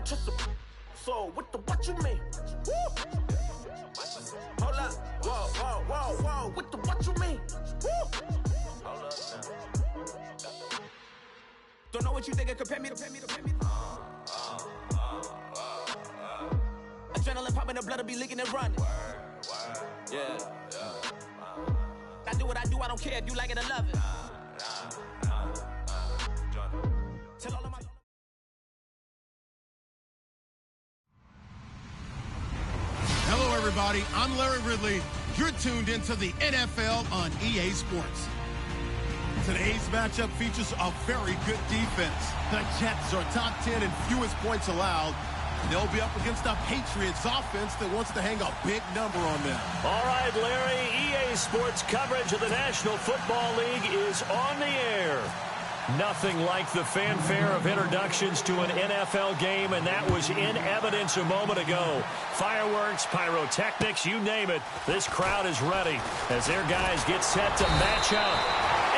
trust a so what the what you mean? Woo! Hold up, whoa, whoa, whoa, whoa, what the what you mean? Woo! Hold up now. Don't know what you think, compare me to adrenaline popping, the blood will be leaking and running. Yeah. I do what I do, I don't care if you like it or love it. Tell all of my... Hello, everybody. I'm Larry Ridley. You're tuned into the NFL on EA Sports. Today's matchup features a very good defense. The Jets are top 10 in fewest points allowed. They'll be up against a Patriots offense that wants to hang a big number on them. All right, Larry, EA Sports coverage of the National Football League is on the air. Nothing like the fanfare of introductions to an NFL game, and that was in evidence a moment ago. Fireworks, pyrotechnics, you name it. This crowd is ready as their guys get set to match up.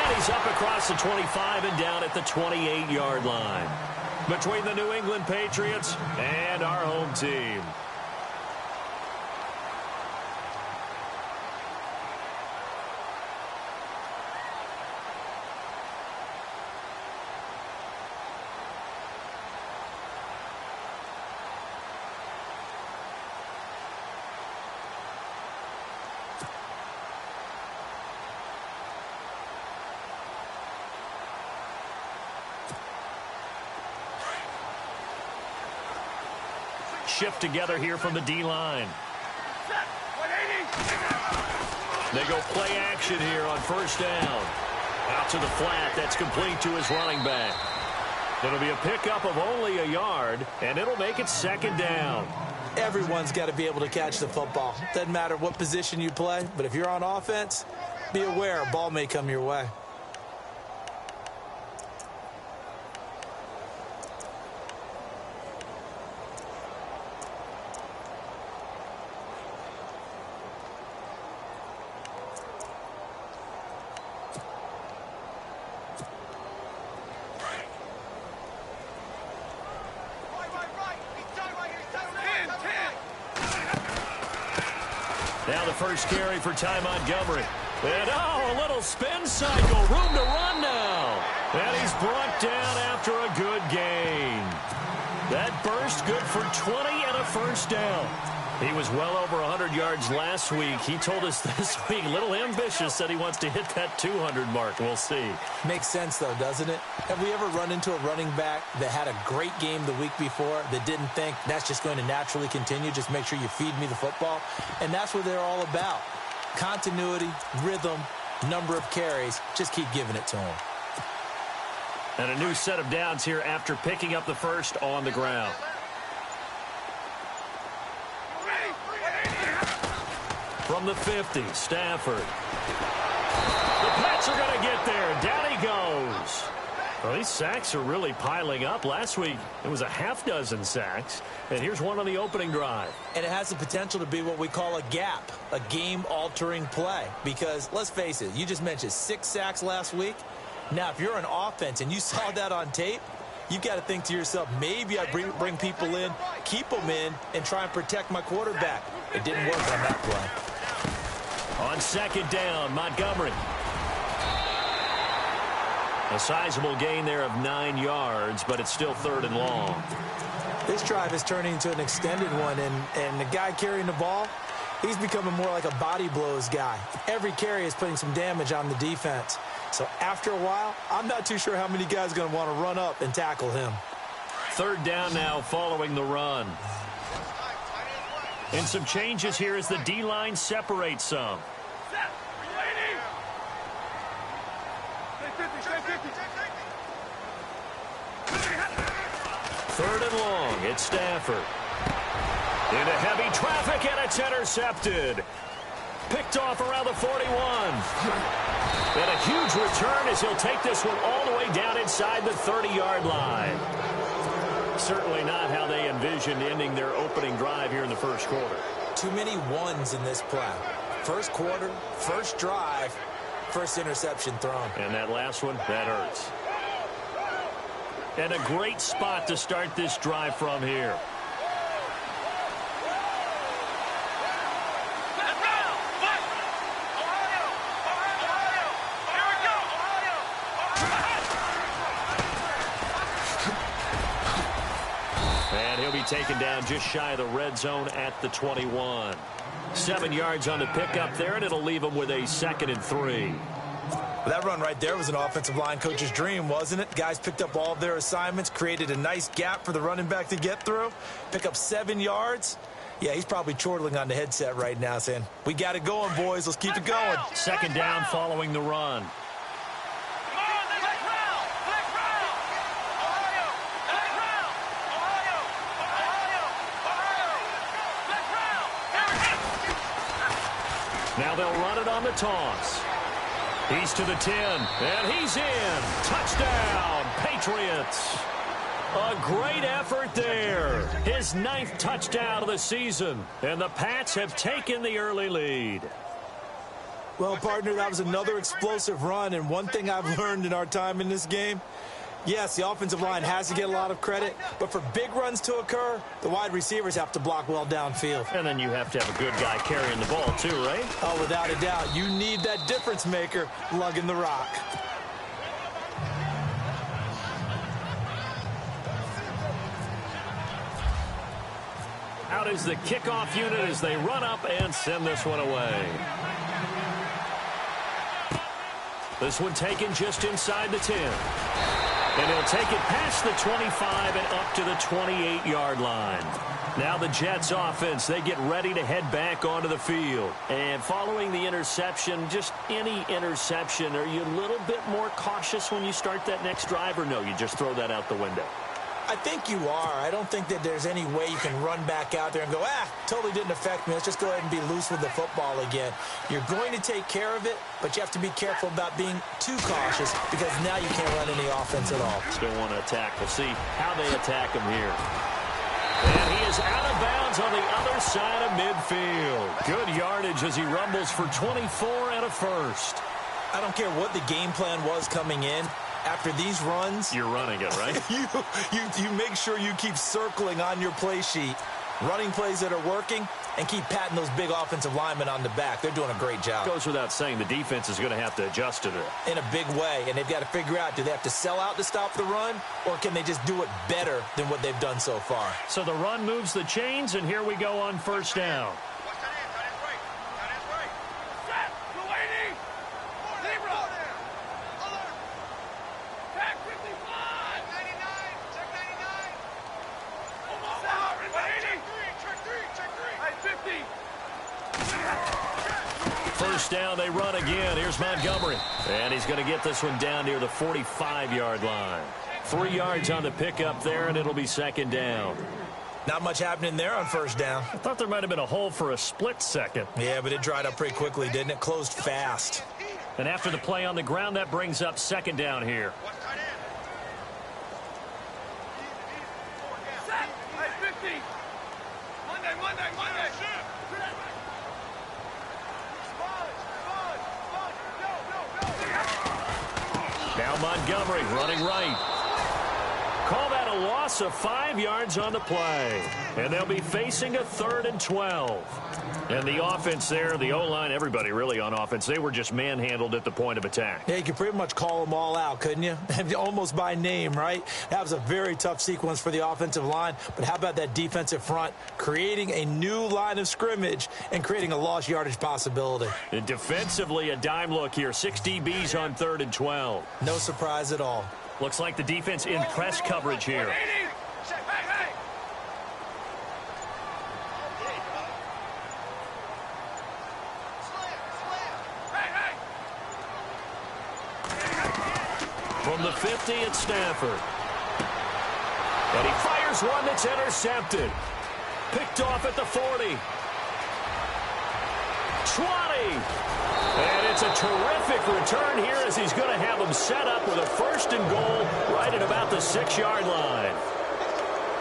And he's up across the 25 and down at the 28-yard line. Between the New England Patriots and our home team. Shift together here from the D-line. They go play action here on first down. Out to the flat. That's complete to his running back. It'll be a pickup of only a yard, and it'll make it second down. Everyone's got to be able to catch the football. Doesn't matter what position you play, but if you're on offense, be aware a ball may come your way. Now the first carry for Ty Montgomery. And, oh, a little spin cycle. Room to run now. And he's brought down after a good gain. That burst good for 20 and a first down. He was well over 100 yards last week. He told us this week, a little ambitious, said he wants to hit that 200 mark. We'll see. Makes sense, though, doesn't it? Have we ever run into a running back that had a great game the week before that didn't think that's just going to naturally continue? Just make sure you feed me the football. And that's what they're all about. Continuity, rhythm, number of carries. Just keep giving it to him. And a new set of downs here after picking up the first on the ground. From the 50, Stafford. The Pats are going to get there. Down he goes. Well, these sacks are really piling up. Last week, it was a half-dozen sacks. And here's one on the opening drive. And it has the potential to be what we call a gap, a game-altering play. Because, let's face it, you just mentioned 6 sacks last week. Now, if you're an offense and you saw that on tape, you've got to think to yourself, maybe I bring people in, keep them in, and try and protect my quarterback. It didn't work on that play. On second down, Montgomery. A sizable gain there of 9 yards, but it's still third and long. This drive is turning into an extended one, and the guy carrying the ball, he's becoming more like a body blows guy. Every carry is putting some damage on the defense. So after a while, I'm not too sure how many guys are going to want to run up and tackle him. Third down now following the run. And some changes here as the D-line separates some. Third and long, it's Stafford. Into heavy traffic, and it's intercepted. Picked off around the 41. And a huge return as he'll take this one all the way down inside the 30-yard line. Certainly not how they envisioned ending their opening drive here in the first quarter. Too many ones in this play. First quarter, first drive, first interception thrown. And that last one, that hurts. And a great spot to start this drive from here. And he'll be taken down just shy of the red zone at the 21. 7 yards on the pickup there, and it'll leave him with a 2nd and 3. That run right there was an offensive line coach's dream, wasn't it? Guys picked up all of their assignments, created a nice gap for the running back to get through, pick up 7 yards. Yeah, he's probably chortling on the headset right now saying, we got it going, boys. Let's keep it going. 2nd down following the run. Now they'll run it on the toss. He's to the 10, and he's in. Touchdown, Patriots. A great effort there. His 9th touchdown of the season, and the Pats have taken the early lead. Well, partner, that was another explosive run, and one thing I've learned in our time in this game, yes, the offensive line has to get a lot of credit, but for big runs to occur, the wide receivers have to block well downfield. And then you have to have a good guy carrying the ball too, right? Oh, without a doubt. You need that difference maker lugging the rock. Out is the kickoff unit as they run up and send this one away. This one taken just inside the 10. And he'll take it past the 25 and up to the 28-yard line. Now the Jets offense, they get ready to head back onto the field. And following the interception, just any interception, are you a little bit more cautious when you start that next drive, or no, you just throw that out the window? I think you are. I don't think that there's any way you can run back out there and go, totally didn't affect me. Let's just go ahead and be loose with the football again. You're going to take care of it, but you have to be careful about being too cautious because now you can't run any offense at all. Still want to attack. We'll see how they attack him here. And he is out of bounds on the other side of midfield. Good yardage as he rumbles for 24 and a first. I don't care what the game plan was coming in. After these runs, you're running it, right? you make sure you keep circling on your play sheet, running plays that are working, and keep patting those big offensive linemen on the back. They're doing a great job. Goes without saying, the defense is going to have to adjust to it. In a big way, and they've got to figure out, do they have to sell out to stop the run, or can they just do it better than what they've done so far? So the run moves the chains, and here we go on 1st down. First down, they run again. Here's Montgomery. And he's going to get this one down near the 45-yard line. 3 yards on the pickup there, and it'll be 2nd down. Not much happening there on 1st down. I thought there might have been a hole for a split second. Yeah, but it dried up pretty quickly, didn't it? Closed fast. And after the play on the ground, that brings up 2nd down here. Now Montgomery running right. Call that a loss of 5 yards on the play. And they'll be facing a 3rd and 12. And the offense there, the O-line, everybody really on offense, they were just manhandled at the point of attack. Yeah, you could pretty much call them all out, couldn't you? Almost by name, right? That was a very tough sequence for the offensive line. But how about that defensive front creating a new line of scrimmage and creating a lost yardage possibility? And defensively, a dime look here. 6 DBs on 3rd and 12. No surprise at all. Looks like the defense in press coverage here. From the 50, it's Stafford. And he fires one that's intercepted. Picked off at the 40. 20. And it's a terrific return here as he's going to have them set up with a 1st and goal right at about the 6-yard line.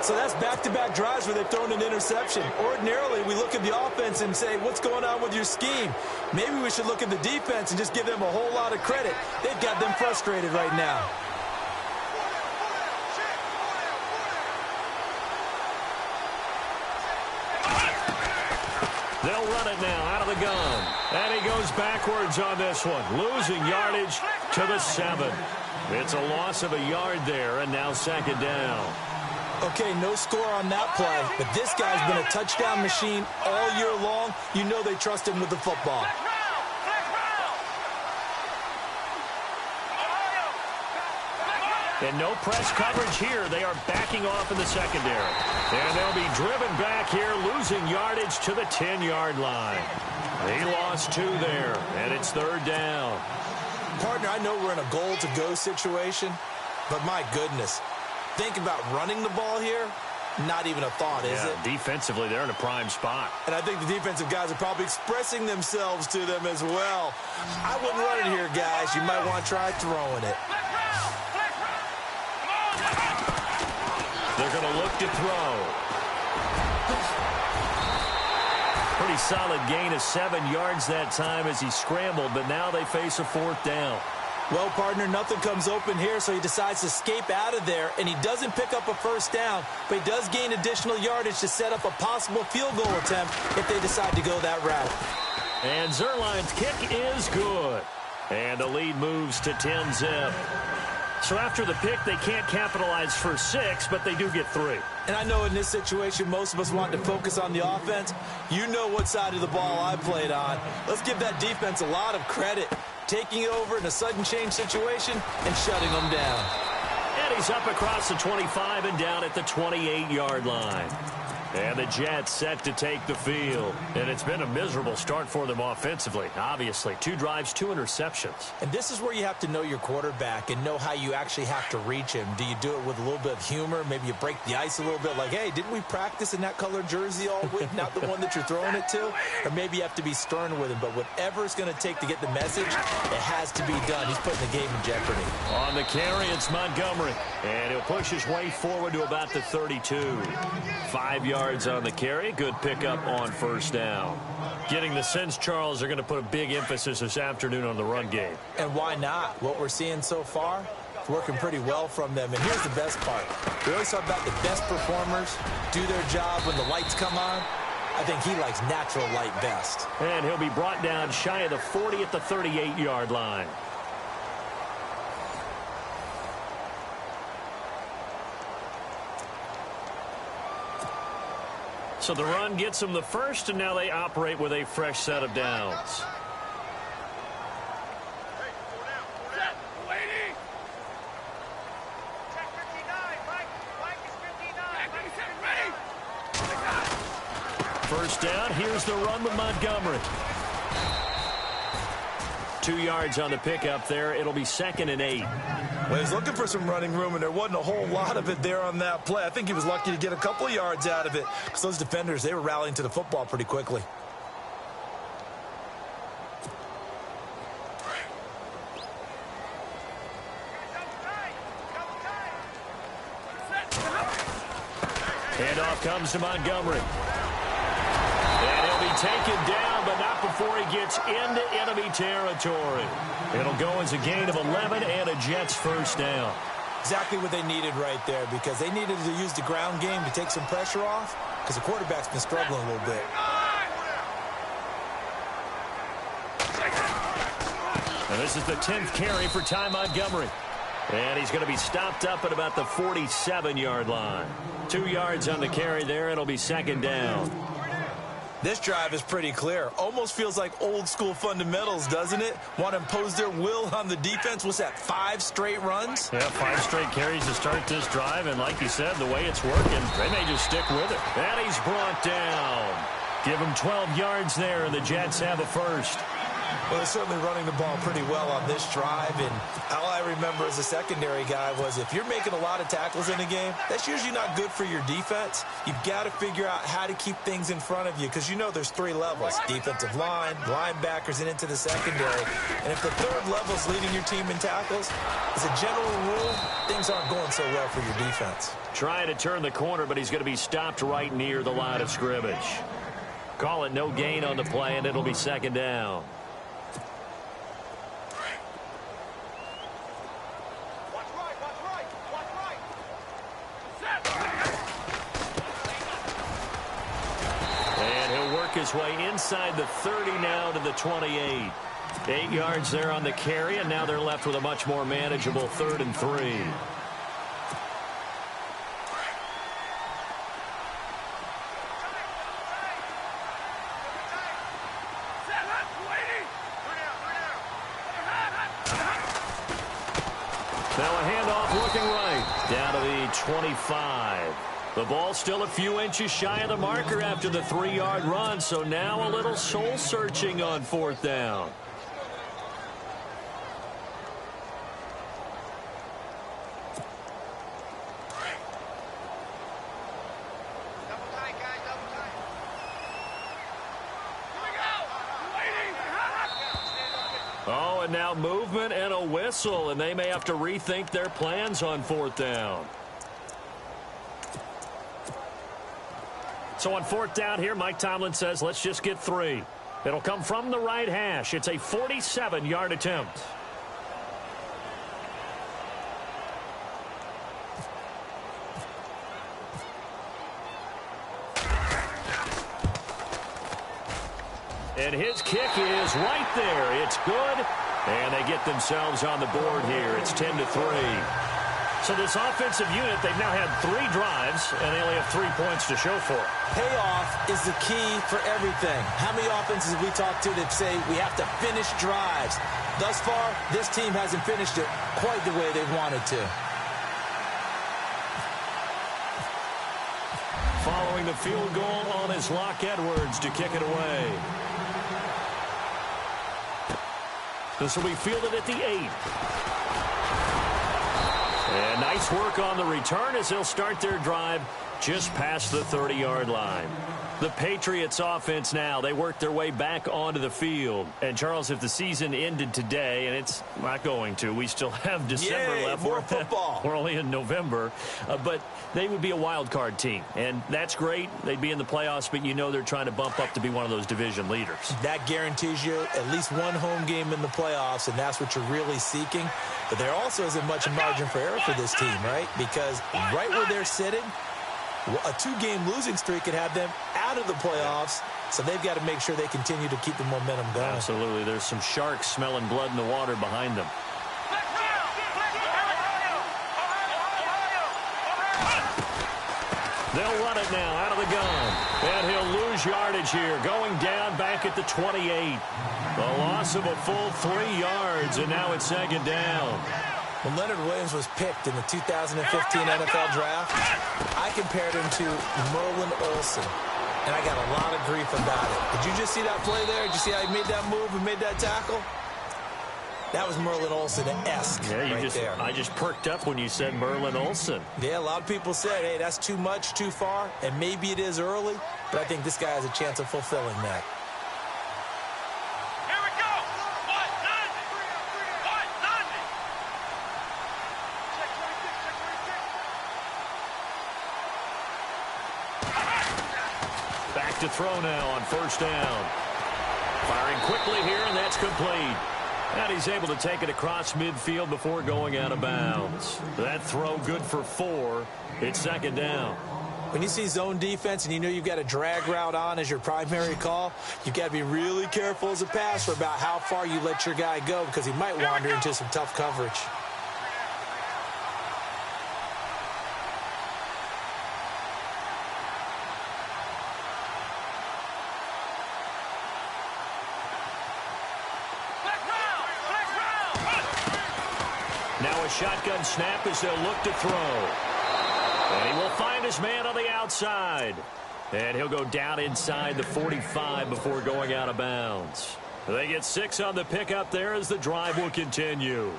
So that's back-to-back drives where they've thrown an interception. Ordinarily, we look at the offense and say, what's going on with your scheme? Maybe we should look at the defense and just give them a whole lot of credit. They've got them frustrated right now. They'll run it now out of the gun. And he goes backwards on this one, losing yardage to the 7. It's a loss of a yard there, and now 2nd down. Okay, no score on that play, but this guy's been a touchdown machine all year long. You know they trust him with the football. And no press coverage here. They are backing off in the secondary. And they'll be driven back here, losing yardage to the 10-yard line. They lost 2 there, and it's 3rd down. Partner, I know we're in a goal-to-go situation, but my goodness, think about running the ball here. Not even a thought, is it? Defensively, they're in a prime spot. And I think the defensive guys are probably expressing themselves to them as well. I wouldn't run it here, guys. You might want to try throwing it. They're going to look to throw. Pretty solid gain of 7 yards that time as he scrambled, but now they face a 4th down. Well, partner, nothing comes open here, so he decides to escape out of there, and he doesn't pick up a 1st down, but he does gain additional yardage to set up a possible field goal attempt if they decide to go that route. And Zerline's kick is good. And the lead moves to 10-zip. So after the pick, they can't capitalize for 6, but they do get 3. And I know in this situation, most of us want to focus on the offense. You know what side of the ball I played on. Let's give that defense a lot of credit, taking it over in a sudden change situation and shutting them down. And he's up across the 25 and down at the 28-yard line. And the Jets set to take the field. And it's been a miserable start for them offensively, obviously. 2 drives, 2 interceptions. And this is where you have to know your quarterback and know how you actually have to reach him. Do you do it with a little bit of humor? Maybe you break the ice a little bit like, hey, didn't we practice in that color jersey all week, not the one that you're throwing it to? Or maybe you have to be stern with him. But whatever it's going to take to get the message, it has to be done. He's putting the game in jeopardy. On the carry, it's Montgomery. And he'll push his way forward to about the 32. 5 yards on the carry. Good pickup on 1st down. Getting the sense, Charles, they're going to put a big emphasis this afternoon on the run game. And why not? What we're seeing so far, it's working pretty well from them. And here's the best part. We always talk about the best performers do their job when the lights come on. I think he likes natural light best. And he'll be brought down shy of the 40 at the 38-yard line. So the run gets them the first, and now they operate with a fresh set of downs. First down, here's the run with Montgomery. 2 yards on the pickup there. It'll be 2nd and 8. Well, he's looking for some running room, and there wasn't a whole lot of it there on that play. I think he was lucky to get a couple of yards out of it because those defenders, they were rallying to the football pretty quickly. Handoff comes to Montgomery. And he'll be taken down, but not before he gets into enemy territory. It'll go as a gain of 11 and a Jets 1st down. Exactly what they needed right there because they needed to use the ground game to take some pressure off because the quarterback's been struggling a little bit. And this is the 10th carry for Ty Montgomery. And he's going to be stopped up at about the 47-yard line. 2 yards on the carry there. It'll be 2nd down. This drive is pretty clear. Almost feels like old-school fundamentals, doesn't it? Want to impose their will on the defense. What's that, 5 straight runs? Yeah, 5 straight carries to start this drive. And like you said, the way it's working, they may just stick with it. And he's brought down. Give him 12 yards there, and the Jets have a first. Well, they're certainly running the ball pretty well on this drive, and all I remember as a secondary guy was if you're making a lot of tackles in a game, that's usually not good for your defense. You've got to figure out how to keep things in front of you because you know there's 3 levels, defensive line, linebackers, and into the secondary. And if the 3rd level is leading your team in tackles, as a general rule, things aren't going so well for your defense. Trying to turn the corner, but he's going to be stopped right near the line of scrimmage. Call it no gain on the play, and it'll be 2nd down. his way inside the 30 now to the 28. 8 yards there on the carry, and now they're left with a much more manageable 3rd and 3. Now a handoff looking right, down to the 25. The ball still a few inches shy of the marker after the 3-yard run, so now a little soul-searching on 4th down. Oh, and now movement and a whistle, and they may have to rethink their plans on 4th down. So on 4th down here, Mike Tomlin says, let's just get 3. It'll come from the right hash. It's a 47-yard attempt. And his kick is right there. It's good. And they get themselves on the board here. It's 10-3. So this offensive unit, they've now had 3 drives, and they only have 3 points to show for it. Payoff is the key for everything. How many offenses have we talked to that say we have to finish drives? Thus far, this team hasn't finished it quite the way they wanted to. Following the field goal on his Locke Edwards to kick it away. This will be fielded at the 8. And nice work on the return as they'll start their drive just past the 30-yard line. The Patriots offense now, they work their way back onto the field. And, Charles, if the season ended today, and it's not going to, we still have December left. More football. We're only in November. But they would be a wild card team. And that's great. They'd be in the playoffs, but you know they're trying to bump up to be one of those division leaders. That guarantees you at least one home game in the playoffs, and that's what you're really seeking. But there also isn't much margin for error for this team, right? Because right where they're sitting, a 2-game losing streak could have them out of the playoffs, so they've got to make sure they continue to keep the momentum going. Absolutely. There's some sharks smelling blood in the water behind them. They'll run it now out of the gun. And he'll lose yardage here, going down back at the 28. The loss of a full 3 yards, and now it's 2nd down. When Leonard Williams was picked in the 2015 NFL Draft, I compared him to Merlin Olsen, and I got a lot of grief about it. Did you just see that play there? Did you see how he made that move and made that tackle? That was Merlin Olsen-esque there. I just perked up when you said Merlin Olsen. Yeah, a lot of people said, hey, that's too much, too far, and maybe it is early, but I think this guy has a chance of fulfilling that. Back to throw now on 1st down. Firing quickly here, and that's complete. And he's able to take it across midfield before going out of bounds. That throw good for 4. It's 2nd down. When you see zone defense and you know you've got a drag route on as your primary call, you've got to be really careful as a passer about how far you let your guy go because he might wander into some tough coverage. Now a shotgun snap as they'll look to throw. And he will find his man on the outside. And he'll go down inside the 45 before going out of bounds. They get 6 on the pickup there as the drive will continue.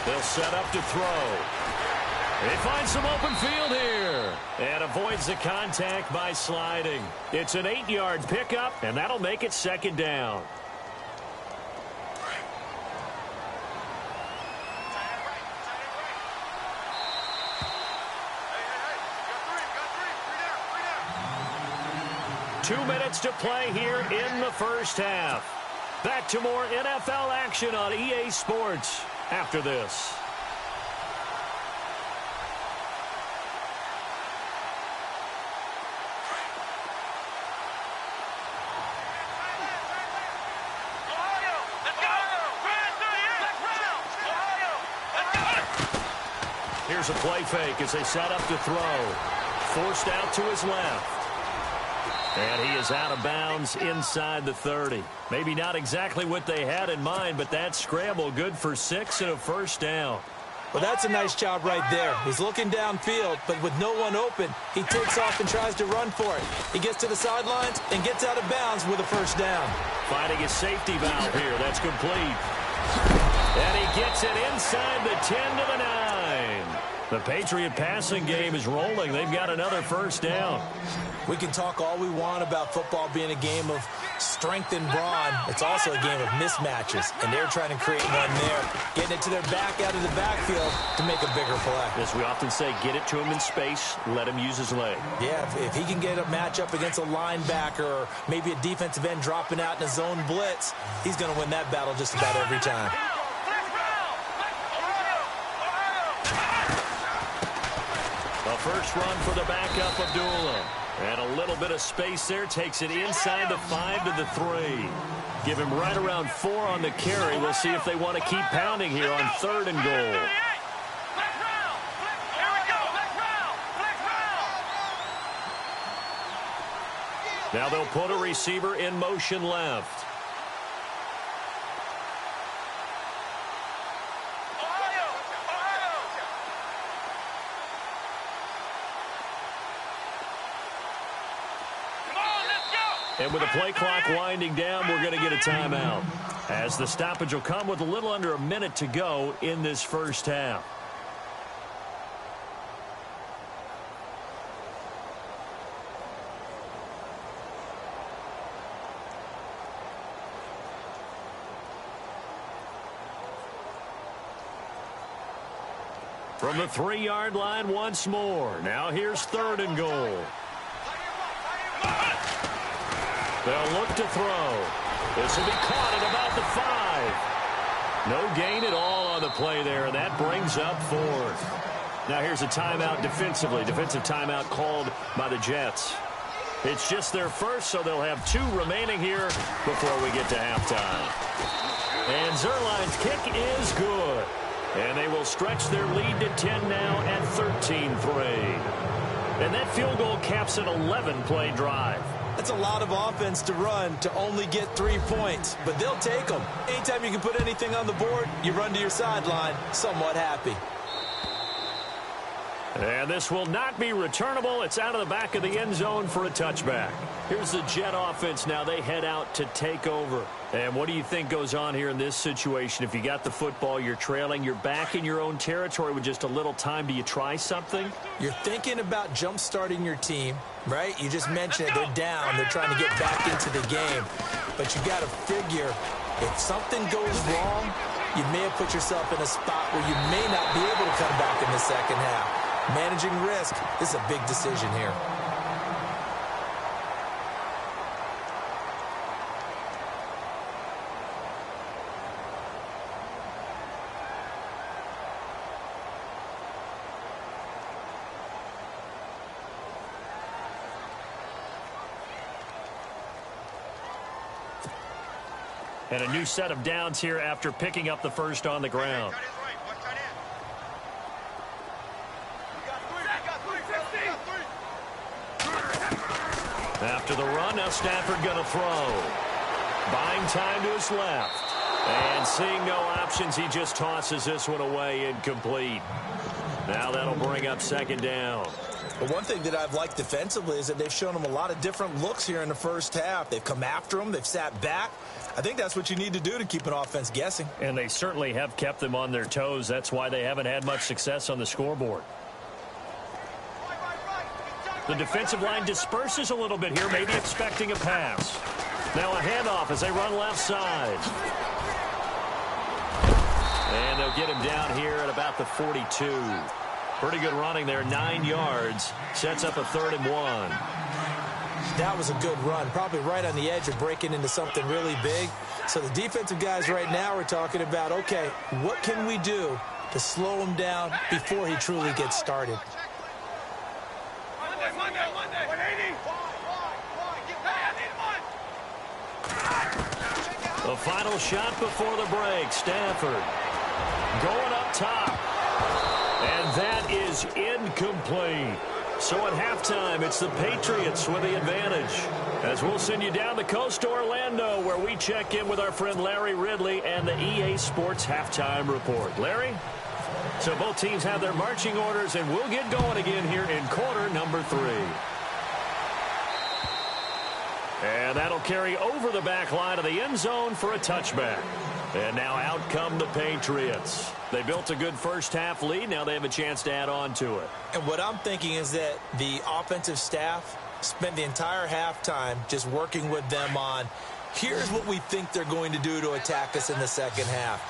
They'll set up to throw. He finds some open field here and avoids the contact by sliding. It's an 8-yard pickup, and that'll make it 2nd down. Two minutes to play here in the first half. Back to more NFL action on EA Sports after this. Here's a play fake as they set up to throw. Forced out to his left. And he is out of bounds inside the 30. Maybe not exactly what they had in mind, but that scramble good for 6 and a first down. Well, that's a nice job right there. He's looking downfield, but with no one open, he takes off and tries to run for it. He gets to the sidelines and gets out of bounds with a first down. Finding his safety valve here. That's complete. And he gets it inside the 10 to the 9. The Patriot passing game is rolling. They've got another first down. We can talk all we want about football being a game of strength and brawn. It's also a game of mismatches, and they're trying to create one there, getting it to their back out of the backfield to make a bigger play. As we often say, get it to him in space, let him use his leg. Yeah, if he can get a matchup against a linebacker or maybe a defensive end dropping out in a zone blitz, he's going to win that battle just about every time. The first run for the backup, Abdullah. And a little bit of space there. Takes it inside the 5 to the 3. Give him right around 4 on the carry. We'll see if they want to keep pounding here on 3rd and goal. Now they'll put a receiver in motion left. And with the play clock winding down, we're going to get a timeout, as the stoppage will come with a little under a minute to go in this first half. From the 3-yard line once more. Now here's 3rd and goal. They'll look to throw. This will be caught at about the 5. No gain at all on the play there, and that brings up 4th. Now here's a timeout defensively. Defensive timeout called by the Jets. It's just their first, so they'll have 2 remaining here before we get to halftime. And Zerline's kick is good. And they will stretch their lead to 10 now at 13-3. And that field goal caps an 11-play drive. That's a lot of offense to run to only get 3 points, but they'll take them. Anytime you can put anything on the board, you run to your sideline somewhat happy. And this will not be returnable. It's out of the back of the end zone for a touchback. Here's the Jet offense now. They head out to take over. And what do you think goes on here in this situation? If you got the football, you're trailing, you're back in your own territory with just a little time. Do you try something? You're thinking about jump-starting your team, right? You just mentioned it. They're down. They're trying to get back into the game. But you got to figure, if something goes wrong, you may have put yourself in a spot where you may not be able to come back in the second half. Managing risk is a big decision here. And a new set of downs here after picking up the first on the ground. After the run, now Stafford going to throw. Buying time to his left. And seeing no options, he just tosses this one away, incomplete. Now that'll bring up 2nd down. But one thing that I've liked defensively is that they've shown him a lot of different looks here in the first half. They've come after him. They've sat back. I think that's what you need to do to keep an offense guessing. And they certainly have kept them on their toes. That's why they haven't had much success on the scoreboard. The defensive line disperses a little bit here, maybe expecting a pass. Now a handoff as they run left side. And they'll get him down here at about the 42. Pretty good running there, 9 yards. Sets up a 3rd and 1. That was a good run, probably right on the edge of breaking into something really big. So the defensive guys right now are talking about, okay, what can we do to slow him down before he truly gets started? The final shot before the break. Stafford going up top. And that is incomplete. So at halftime, it's the Patriots with the advantage. As we'll send you down the coast to Orlando, where we check in with our friend Larry Ridley and the EA Sports Halftime Report. Larry? So both teams have their marching orders, and we'll get going again here in quarter number 3. And that'll carry over the back line of the end zone for a touchback. And now out come the Patriots. They built a good first-half lead. Now they have a chance to add on to it. And what I'm thinking is that the offensive staff spent the entire halftime just working with them on, here's what we think they're going to do to attack us in the second half.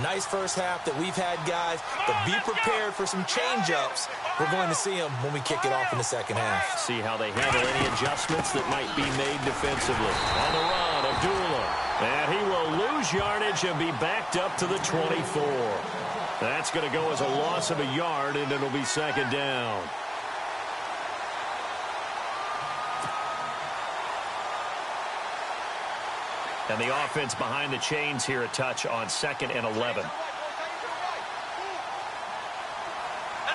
Nice first half that we've had, guys, but be prepared for some change-ups. We're going to see them when we kick it off in the second half. See how they handle any adjustments that might be made defensively. On the run, Abdullah. And he will lose yardage and be backed up to the 24. That's going to go as a loss of a yard, and it'll be second down. And the offense behind the chains here a touch on 2nd and 11. Let's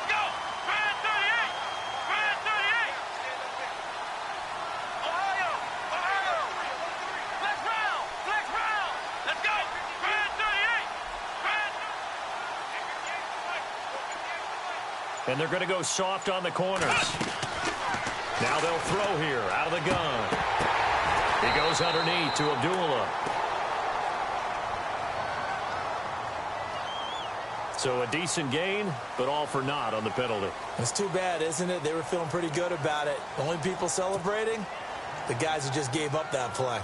go! Brand 38! Brand 38! Ohio! Ohio! Flex round! Flex round! Let's go! Brand 38! Brand... And they're going to go soft on the corners. Now they'll throw here out of the gun. He goes underneath to Abdullah. So a decent gain, but all for naught on the penalty. It's too bad, isn't it? They were feeling pretty good about it. The only people celebrating, the guys who just gave up that play.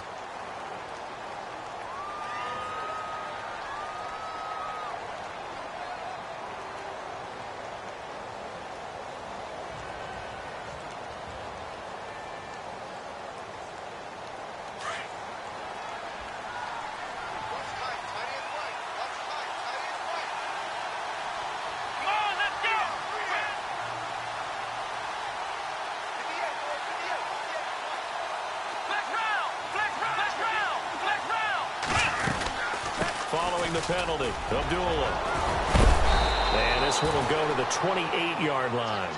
Following the penalty, Abdullah. And this one will go to the 28-yard line.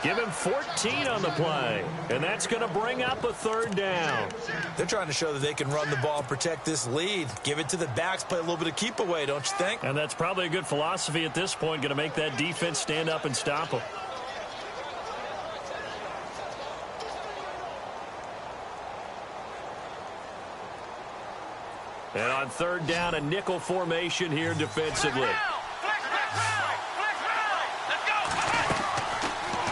Give him 14 on the play. And that's going to bring up a third down. They're trying to show that they can run the ball and protect this lead. Give it to the backs, play a little bit of keep away, don't you think? And that's probably a good philosophy at this point, going to make that defense stand up and stop them. And on third down, a nickel formation here defensively.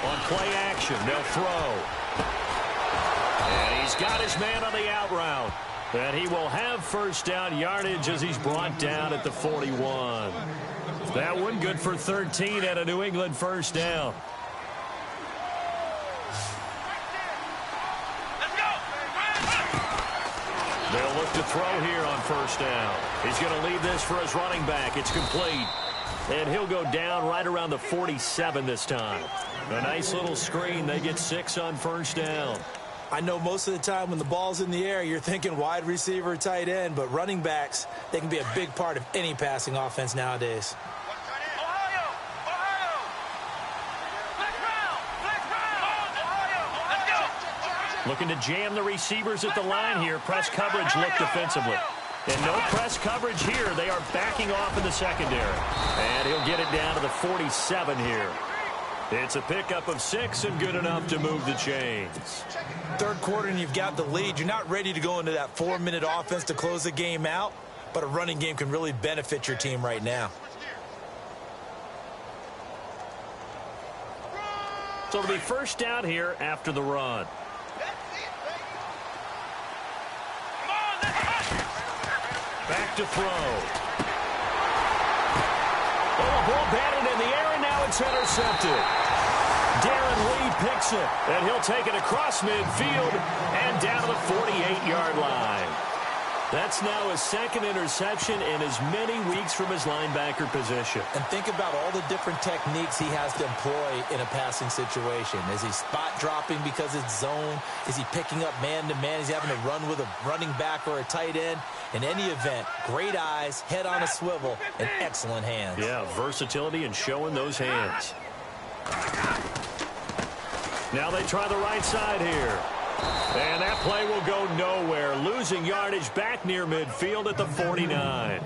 On play action, they'll throw. And he's got his man on the out route. And he will have first down yardage as he's brought down at the 41. That one good for 13 at a New England first down. They'll look to throw here on first down. He's going to leave this for his running back. It's complete. And he'll go down right around the 47 this time. A nice little screen. They get 6 on first down. I know most of the time when the ball's in the air, you're thinking wide receiver, tight end, but running backs, they can be a big part of any passing offense nowadays. Looking to jam the receivers at the line here. Press coverage look defensively. And no press coverage here. They are backing off in the secondary. And he'll get it down to the 47 here. It's a pickup of 6 and good enough to move the chains. Third quarter and you've got the lead. You're not ready to go into that 4-minute offense to close the game out, but a running game can really benefit your team right now. So it'll be first down here after the run. Back to throw. Oh, a ball batted in the air, and now it's intercepted. Darren Lee picks it, and he'll take it across midfield and down to the 48-yard line. That's now his second interception in as many weeks from his linebacker position. And think about all the different techniques he has to employ in a passing situation. Is he spot dropping because it's zone? Is he picking up man-to-man? Is he having to run with a running back or a tight end? In any event, great eyes, head on a swivel, and excellent hands. Yeah, versatility and showing those hands. Now they try the right side here. And that play will go nowhere. Losing yardage back near midfield at the 49.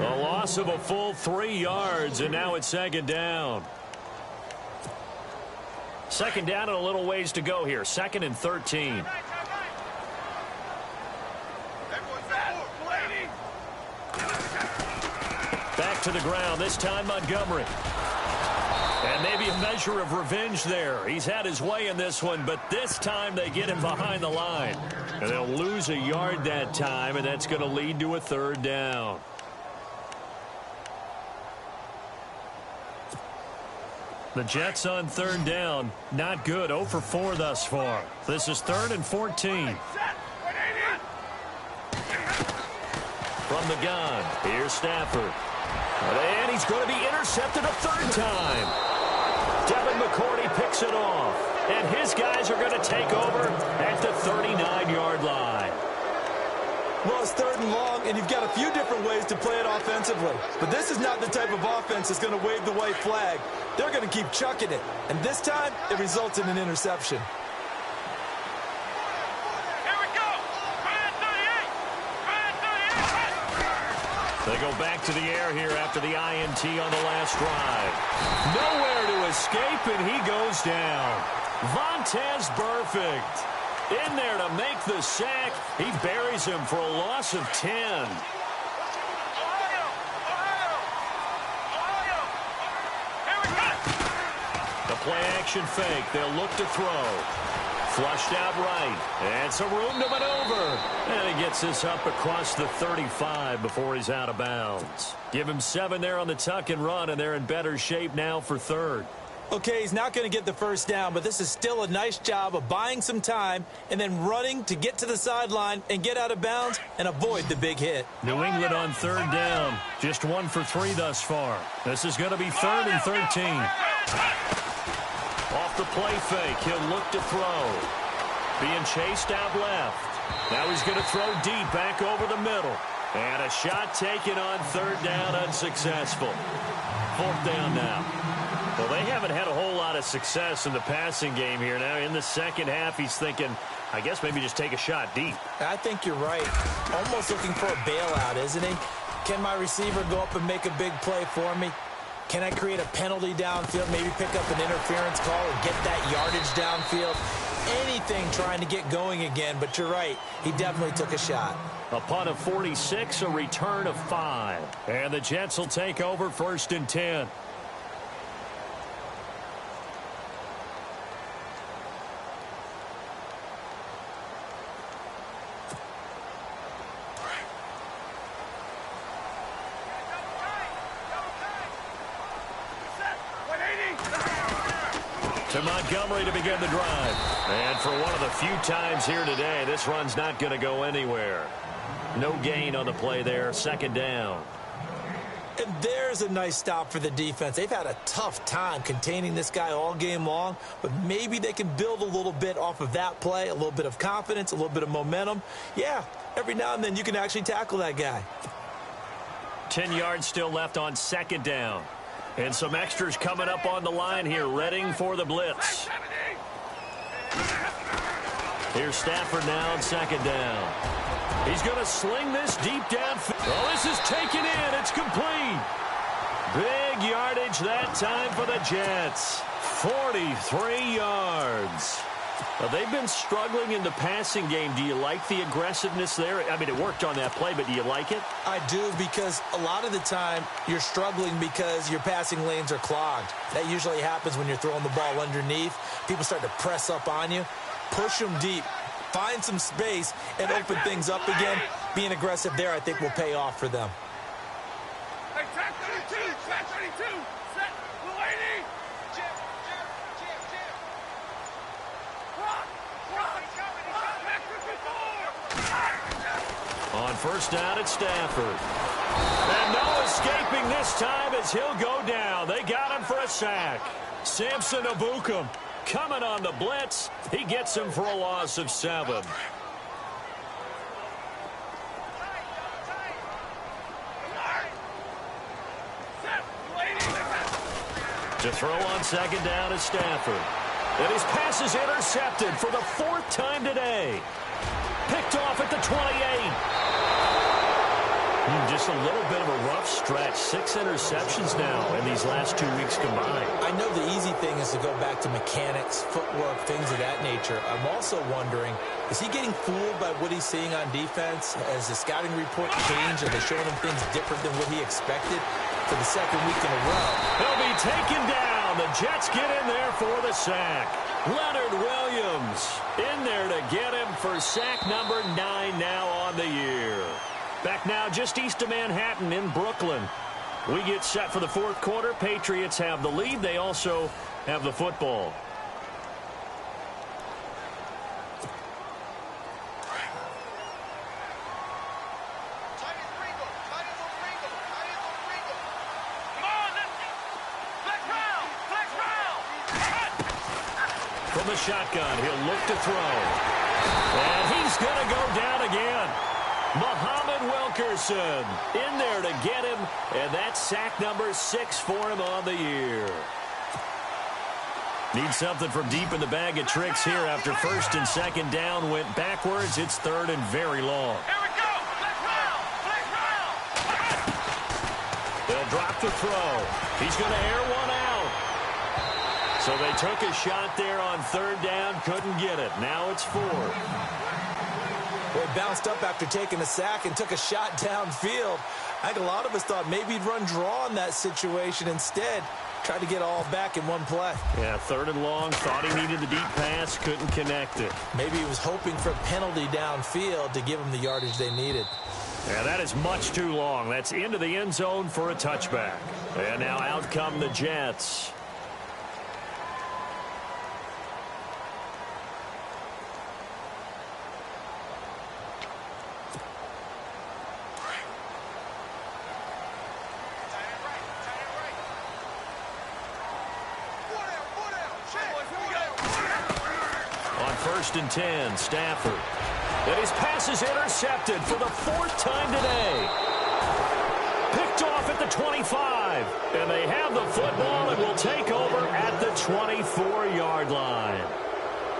A loss of a full 3 yards, and now it's second down. Second down and a little ways to go here. 2nd and 13. Back to the ground, this time Montgomery. And maybe a measure of revenge there. He's had his way in this one, but this time they get him behind the line. And they'll lose a yard that time, and that's going to lead to a 3rd down. The Jets on 3rd down. Not good. 0 for 4 thus far. This is 3rd and 14. From the gun, here's Stafford. And he's going to be intercepted a 3rd time. Devin McCourty picks it off. And his guys are going to take over at the 39-yard line. Well, it's 3rd and long, and you've got a few different ways to play it offensively. But this is not the type of offense that's going to wave the white flag. They're going to keep chucking it. And this time, it results in an interception. They go back to the air here after the INT on the last drive. Nowhere to escape, and he goes down. Vontaze Burfict in there to make the sack. He buries him for a loss of 10. The play-action fake. They'll look to throw. Flushed out right. And some room to maneuver. And he gets this up across the 35 before he's out of bounds. Give him 7 there on the tuck and run, and they're in better shape now for 3rd. Okay, he's not going to get the 1st down, but this is still a nice job of buying some time and then running to get to the sideline and get out of bounds and avoid the big hit. New England on 3rd down. Just 1 for 3 thus far. This is going to be 3rd and 13. Off the play fake, he'll look to throw. Being chased out left. Now he's going to throw deep back over the middle. And a shot taken on 3rd down, unsuccessful. 4th down now. Well, they haven't had a whole lot of success in the passing game here. Now in the second half, he's thinking, I guess maybe just take a shot deep. I think you're right. Almost looking for a bailout, isn't he? Can my receiver go up and make a big play for me? Can I create a penalty downfield, maybe pick up an interference call and get that yardage downfield? Anything trying to get going again, but you're right. He definitely took a shot. A punt of 46, a return of 5. And the Jets will take over 1st and 10. To Montgomery to begin the drive. And for one of the few times here today, this run's not going to go anywhere. No gain on the play there. 2nd down. And there's a nice stop for the defense. They've had a tough time containing this guy all game long, but maybe they can build a little bit off of that play, a little bit of confidence, a little bit of momentum. Yeah, every now and then you can actually tackle that guy. 10 yards still left on 2nd down. And some extras coming up on the line here, readying for the blitz. Here's Stafford now on 2nd down. He's going to sling this deep downfield. Oh, this is taken in. It's complete. Big yardage that time for the Jets. 43 yards. They've been struggling in the passing game. Do you like the aggressiveness there? I mean, it worked on that play, but do you like it? I do, because a lot of the time you're struggling because your passing lanes are clogged. That usually happens when you're throwing the ball underneath. People start to press up on you. Push them deep. Find some space and open things up again. Being aggressive there, I think, will pay off for them. Hey, track 32, track 32. Set, lady. On 1st down at Stafford. And no escaping this time as he'll go down. They got him for a sack. Samson Abukum coming on the blitz. He gets him for a loss of 7. To throw on second down is Stafford. And his pass is intercepted for the 4th time today. Picked off at the 28. Just a little bit of a rough stretch. 6 interceptions now in these last 2 weeks combined. I know the easy thing is to go back to mechanics, footwork, things of that nature. I'm also wondering, is he getting fooled by what he's seeing on defense? Has the scouting report changed? Are they showing him things different than what he expected for the 2nd week in a row? He'll be taken down. The Jets get in there for the sack. Leonard Williams in there to get him for sack number 9 now on the year. Back now just east of Manhattan in Brooklyn. We get set for the 4th quarter. Patriots have the lead. They also have the football. From the shotgun, he'll look to throw. And he's going to go down again. Muhammad Wilkerson in there to get him, and that's sack number 6 for him on the year. Need something from deep in the bag of tricks here after 1st and 2nd down went backwards. It's 3rd and very long. Here we go. Let's round. They'll drop the throw. He's going to air one out. So they took a shot there on 3rd down, couldn't get it. Now it's 4th. Boy, bounced up after taking a sack and took a shot downfield. I think a lot of us thought maybe he'd run draw in that situation. Instead, tried to get all back in one play. Yeah, 3rd and long. Thought he needed the deep pass. Couldn't connect it. Maybe he was hoping for a penalty downfield to give him the yardage they needed. Yeah, that is much too long. That's into the end zone for a touchback. And now out come the Jets. On 1st and 10, Stafford. And his pass is intercepted for the 4th time today. Picked off at the 25. And they have the football and will take over at the 24-yard line.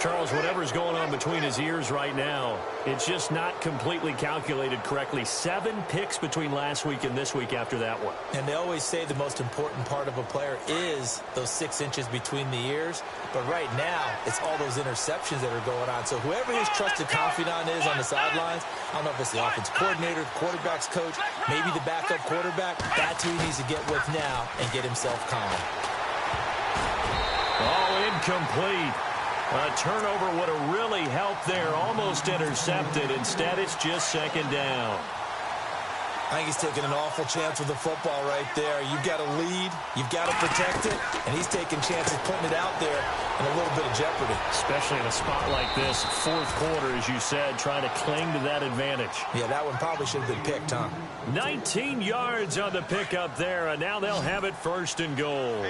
Charles, whatever's going on between his ears right now, it's just not completely calculated correctly. 7 picks between last week and this week after that one. And they always say the most important part of a player is those 6 inches between the ears. But right now, it's all those interceptions that are going on. So whoever his trusted confidant is on the sidelines, I don't know if it's the offense coordinator, the quarterback's coach, maybe the backup quarterback, that's who he needs to get with now and get himself calm. Oh, incomplete. A turnover would have really helped there. Almost intercepted. Instead, it's just 2nd down. I think he's taking an awful chance with the football right there. You've got to lead. You've got to protect it. And he's taking chances putting it out there in a little bit of jeopardy. Especially in a spot like this, 4th quarter, as you said, trying to cling to that advantage. Yeah, that one probably should have been picked, huh? 19 yards on the pickup there, and now they'll have it 1st and goal.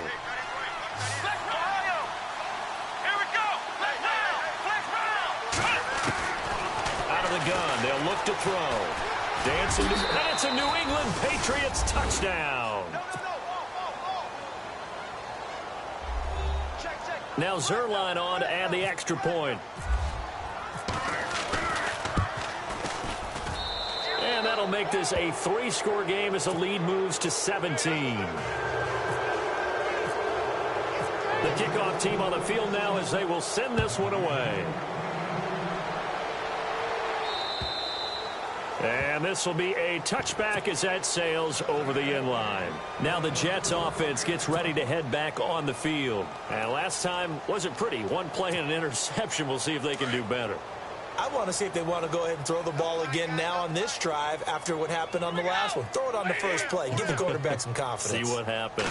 The gun. They'll look to throw. Dancing to, and it's a New England Patriots touchdown. Now Zerline on to add the extra point. And that'll make this a 3-score game as the lead moves to 17. The kickoff team on the field now as they will send this one away. And this will be a touchback as that sails over the end line. Now the Jets offense gets ready to head back on the field. And last time wasn't pretty. 1 play and an interception. We'll see if they can do better. I want to see if they want to go ahead and throw the ball again now on this drive after what happened on the last one. Throw it on the first play. Give the quarterback some confidence. See what happens.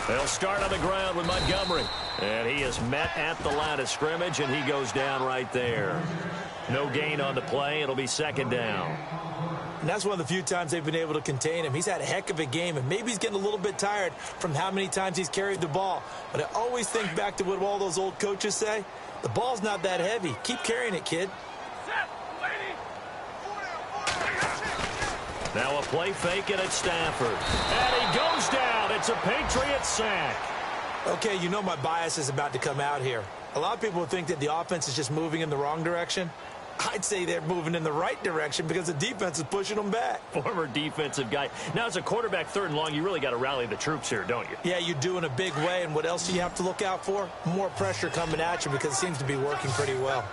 They'll start on the ground with Montgomery. And he is met at the line of scrimmage, and he goes down right there. No gain on the play. It'll be 2nd down. And that's one of the few times they've been able to contain him. He's had a heck of a game, and maybe he's getting a little bit tired from how many times he's carried the ball. But I always think back to what all those old coaches say. The ball's not that heavy. Keep carrying it, kid. Now a play fake, and it's Stafford. And he goes down at It's a Patriots sack. Okay, you know my bias is about to come out here. A lot of people think that the offense is just moving in the wrong direction. I'd say they're moving in the right direction because the defense is pushing them back. Former defensive guy. Now, as a quarterback, 3rd and long, you really got to rally the troops here, don't you? Yeah, you do in a big way. And what else do you have to look out for? More pressure coming at you because it seems to be working pretty well.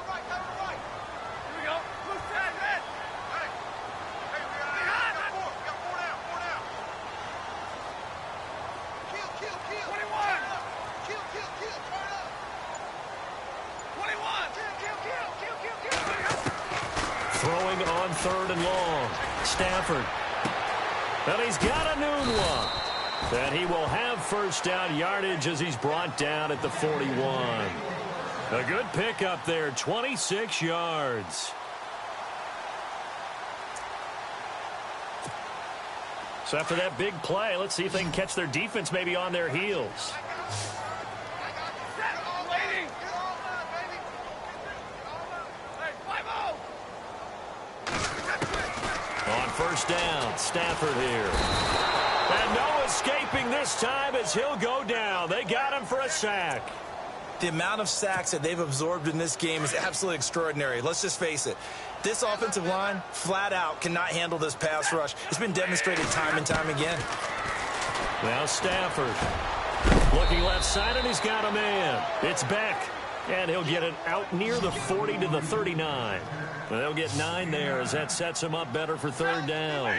Throwing on 3rd and long. Stafford. And he's got a noon one. And he will have first down yardage as he's brought down at the 41. A good pickup there, 26 yards. So after that big play, let's see if they can catch their defense maybe on their heels. On first down, Stafford here. And no escaping this time as he'll go down. They got him for a sack. The amount of sacks that they've absorbed in this game is absolutely extraordinary. Let's just face it. This offensive line, flat out, cannot handle this pass rush. It's been demonstrated time and time again. Now Stafford. Looking left side, and he's got a man. It's Beck. And he'll get it out near the 40 to the 39. They'll get 9 there as that sets him up better for 3rd down.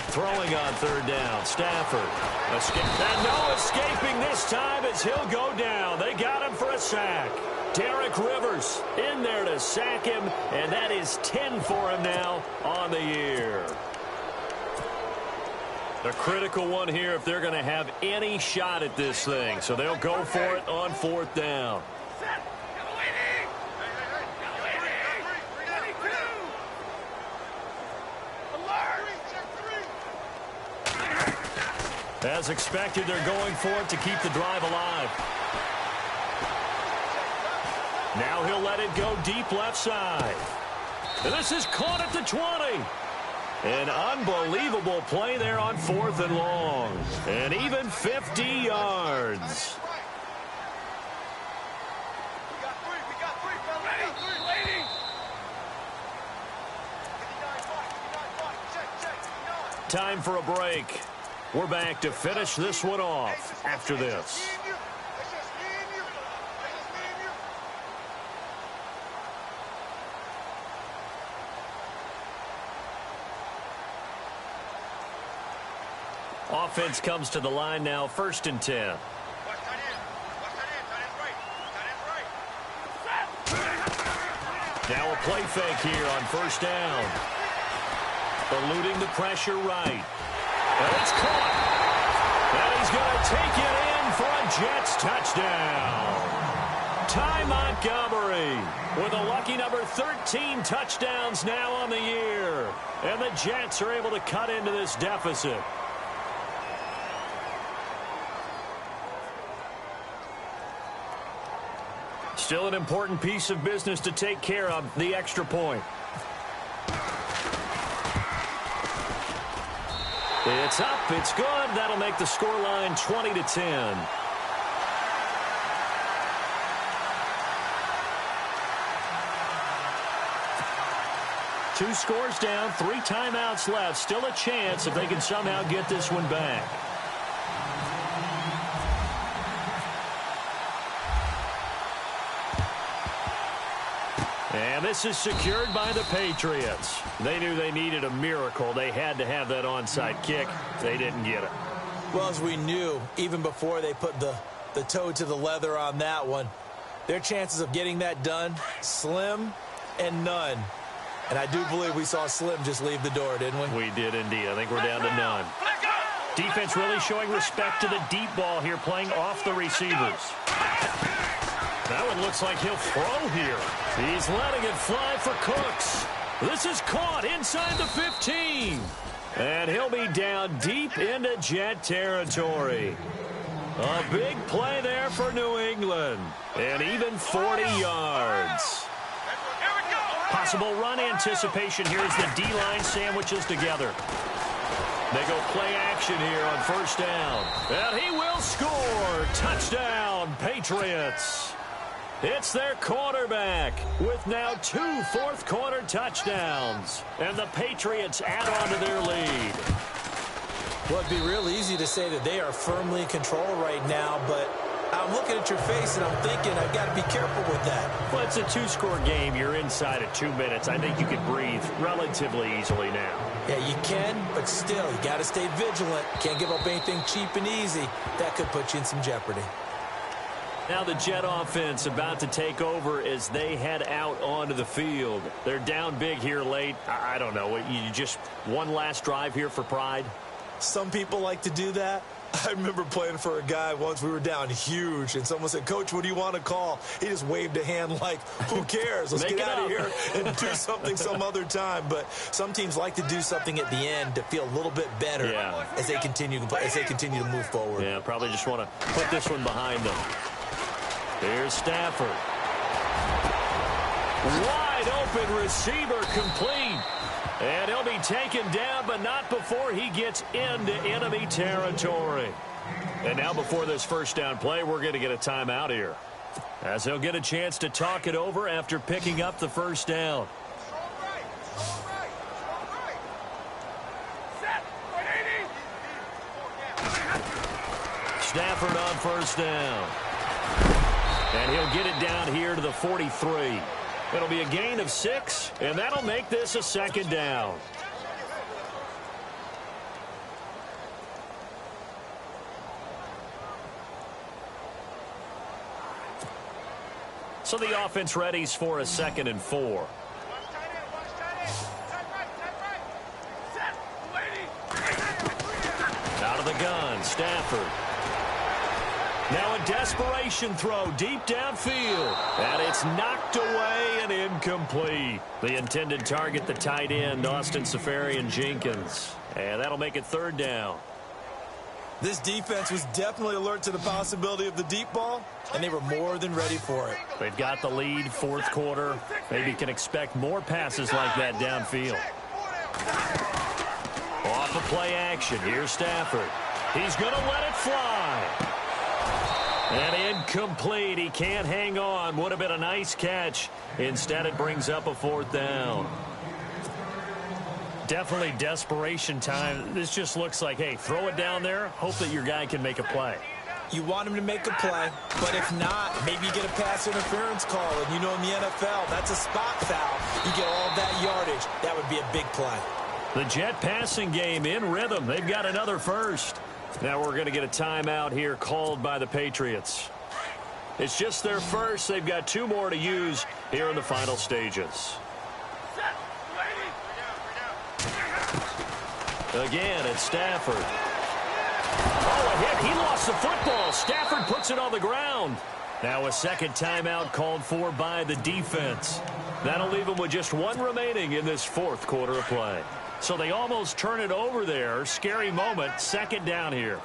Throwing on 3rd down, Stafford. And no escaping this time as he'll go down. They got him for a sack. Derek Rivers in there to sack him, and that is 10 for him now on the year. A critical one here if they're going to have any shot at this thing. So they'll go for it on 4th down. As expected, they're going for it to keep the drive alive. Now he'll let it go deep left side. And this is caught at the 20. An unbelievable play there on 4th and long. And even 50 yards. Time for a break. We're back to finish this one off after this. Offense comes to the line now, 1st and 10. Now a play fake here on 1st down. Eluding the pressure right. And it's caught. And he's going to take it in for a Jets touchdown. Ty Montgomery with a lucky number 13 touchdowns now on the year. And the Jets are able to cut into this deficit. Still an important piece of business to take care of, the extra point. It's up, it's good. That'll make the scoreline 20-10. Two scores down, 3 timeouts left. Still a chance if they can somehow get this one back. And this is secured by the Patriots. They knew they needed a miracle. They had to have that onside kick. They didn't get it. Well, as we knew, even before they put the toe to the leather on that one, their chances of getting that done, slim and none. And I do believe we saw Slim just leave the door, didn't we? We did indeed. I think we're down to none. Defense really showing respect to the deep ball here, playing off the receivers. That one looks like he'll throw here. He's letting it fly for Cooks. This is caught inside the 15. And he'll be down deep into Jet territory. A big play there for New England. And even 40 yards. Possible run anticipation here as the D-line sandwiches together. They go play action here on first down. And he will score. Touchdown, Patriots. It's their quarterback with now 2 fourth-quarter touchdowns. And the Patriots add on to their lead. Well, it'd be real easy to say that they are firmly in control right now, but I'm looking at your face and I'm thinking I've got to be careful with that. Well, it's a 2-score game. You're inside of 2 minutes. I think you can breathe relatively easily now. Yeah, you can, but still, you got to stay vigilant. Can't give up anything cheap and easy. That could put you in some jeopardy. Now the Jet offense about to take over as they head out onto the field. They're down big here late. I don't know. You just one last drive here for pride? Some people like to do that. I remember playing for a guy once. We were down huge, and someone said, "Coach, what do you want to call?" He just waved a hand like, who cares? Let's get out of here and do something some other time. But some teams like to do something at the end to feel a little bit better as they continue to move forward. Yeah, probably just want to put this one behind them. Here's Stafford. Wide open receiver complete. And he'll be taken down, but not before he gets into enemy territory. And now before this first down play, we're going to get a timeout here, as he'll get a chance to talk it over after picking up the first down. Stafford on first down. And he'll get it down here to the 43. It'll be a gain of 6, and that'll make this a second down. So the offense readies for a 2nd and 4. Out of the gun, Stafford. Now a desperation throw deep downfield. And it's knocked away and incomplete. The intended target, the tight end, Austin Seferian-Jenkins. And that'll make it 3rd down. This defense was definitely alert to the possibility of the deep ball, and they were more than ready for it. They've got the lead, 4th quarter. Maybe can expect more passes like that downfield. Off of play action, here's Stafford. He's going to let it fly. And incomplete. He can't hang on. Would have been a nice catch. Instead, it brings up a 4th down. Definitely desperation time. This just looks like, hey, throw it down there. Hope that your guy can make a play. You want him to make a play, but if not, maybe you get a pass interference call. And you know in the NFL, that's a spot foul. You get all that yardage. That would be a big play. The Jet passing game in rhythm. They've got another first. Now we're going to get a timeout here called by the Patriots. It's just their first. They've got 2 more to use here in the final stages. Again, it's Stafford. Oh, a hit. He lost the football. Stafford puts it on the ground. Now a second timeout called for by the defense. That'll leave them with just 1 remaining in this 4th quarter of play. So they almost turn it over there. Scary moment. 2nd down here.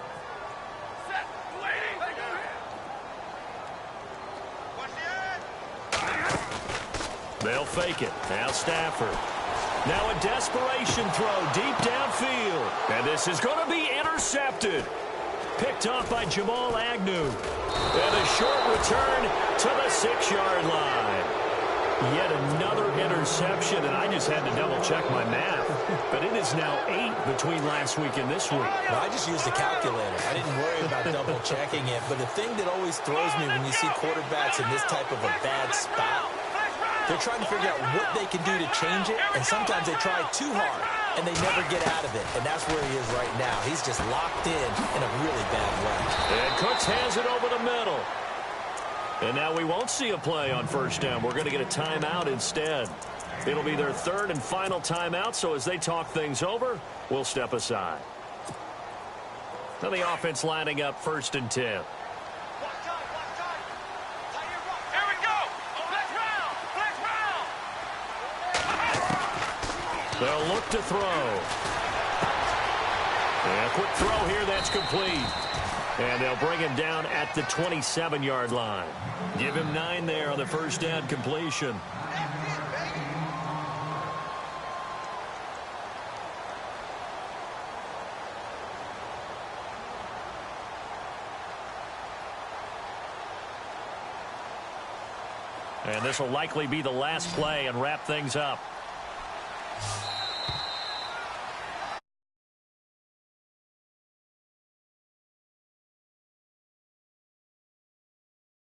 They'll fake it. Now Stafford. Now a desperation throw deep downfield. And this is going to be intercepted. Picked off by Jamal Agnew. And a short return to the 6-yard line. Yet another interception, and I just had to double-check my math. But it is now 8 between last week and this week. Well, I just used a calculator. I didn't worry about double-checking it. But the thing that always throws me when you see quarterbacks in this type of a bad spot, they're trying to figure out what they can do to change it, and sometimes they try too hard, and they never get out of it. And that's where he is right now. He's just locked in a really bad way. And Cooks has it over the middle. And now we won't see a play on first down. We're going to get a timeout instead. It'll be their 3rd and final timeout, so as they talk things over, we'll step aside. Now the offense lining up 1st and 10. They'll look to throw. And a quick throw here, that's complete. And they'll bring him down at the 27-yard line. Give him 9 there on the first down completion. And this will likely be the last play and wrap things up.